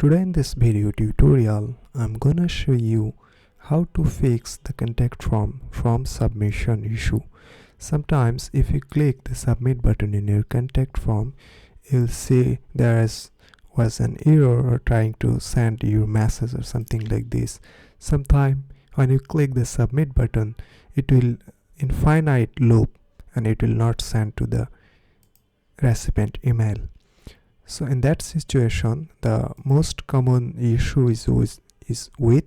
Today in this video tutorial, I'm gonna show you how to fix the contact form submission issue. Sometimes if you click the submit button in your contact form, you'll see was an error or trying to send your message or something like this. Sometimes when you click the submit button, it will infinite loop and it will not send to the recipient email. So in that situation, the most common issue is with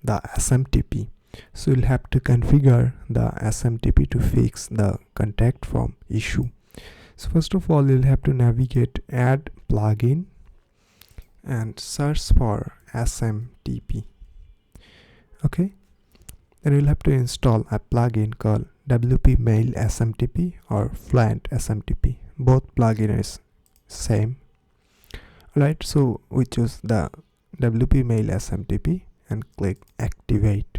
the SMTP. So you'll have to configure the SMTP to fix the contact form issue. So first of all, you'll have to navigate add plugin and search for SMTP. Okay, then you'll have to install a plugin called WP Mail SMTP or Fluent SMTP. Both plugins same. Right, so we choose the WP Mail SMTP and click activate.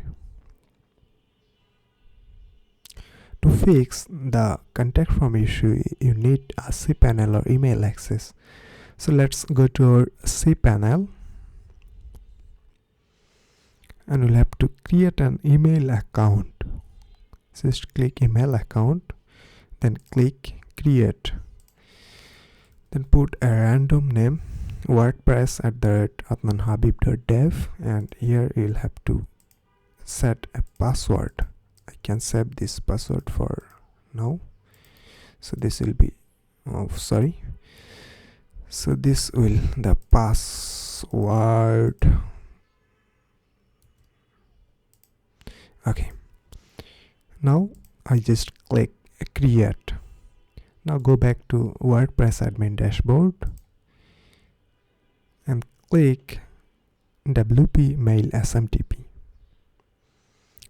To fix the contact form issue, you need a cPanel or email access. So let's go to our cPanel and we'll have to create an email account. So just click email account, then click create, then put a random name WordPress@adnanhabib.dev, and here you'll have to set a password. I can save this password for now. So this will be so this will the password. Okay, now I just click create. Now go back to WordPress admin dashboard and click WP Mail SMTP.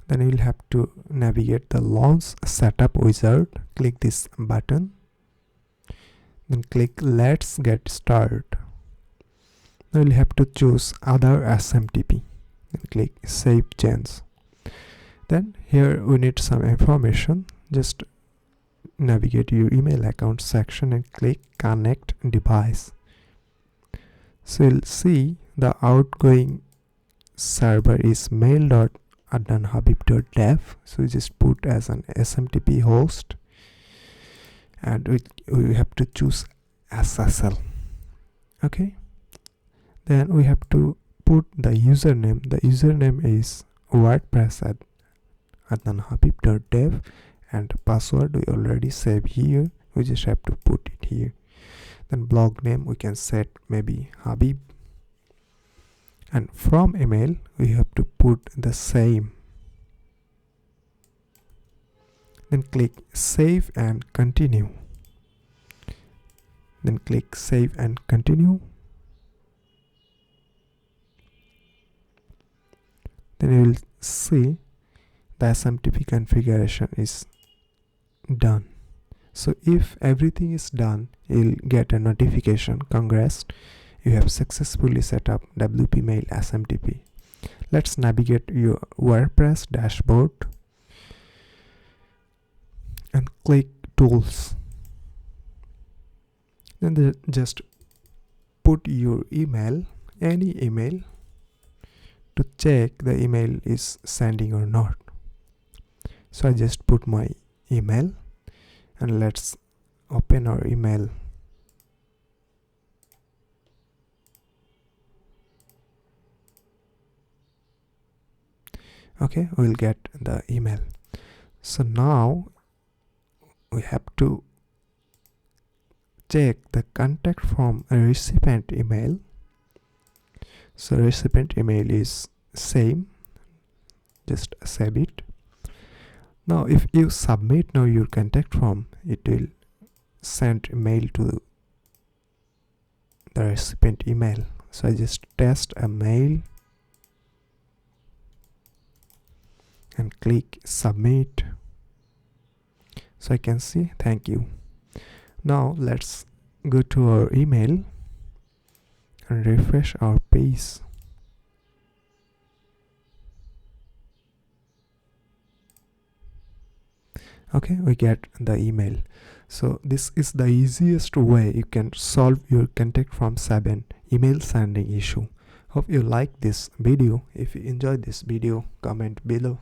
Then you will have to navigate the launch setup wizard. Click this button, then click let's get started. Now you will have to choose other SMTP and click save change. Then here we need some information. Just navigate your email account section and click connect device. So you'll see the outgoing server is mail.adnanhabib.dev. So we just put as an SMTP host, and we have to choose SSL. Okay, then we have to put the username. The username is WordPress@adnanhabib.dev, and password we already saved here. We just have to put it here. Then blog name we can set maybe Habib, and from email we have to put the same. Then click save and continue. Then click save and continue. Then you will see the SMTP configuration is done. So if everything is done, you'll get a notification, congrats, you have successfully set up WP Mail SMTP. Let's navigate your WordPress dashboard and click tools. Then just put your email, any email, to check the email is sending or not. So I just put my email, and let's open our email. Okay, we'll get the email. So now we have to check the contact form recipient email. So recipient email is same, just save it. Now if you submit now your contact form, it will send mail to the recipient email. So I just test a mail and click submit. So I can see thank you. Now let's go to our email and refresh our page. Okay, we get the email. So this is the easiest way you can solve your contact form 7 email sending issue. Hope you like this video. If you enjoyed this video, comment below.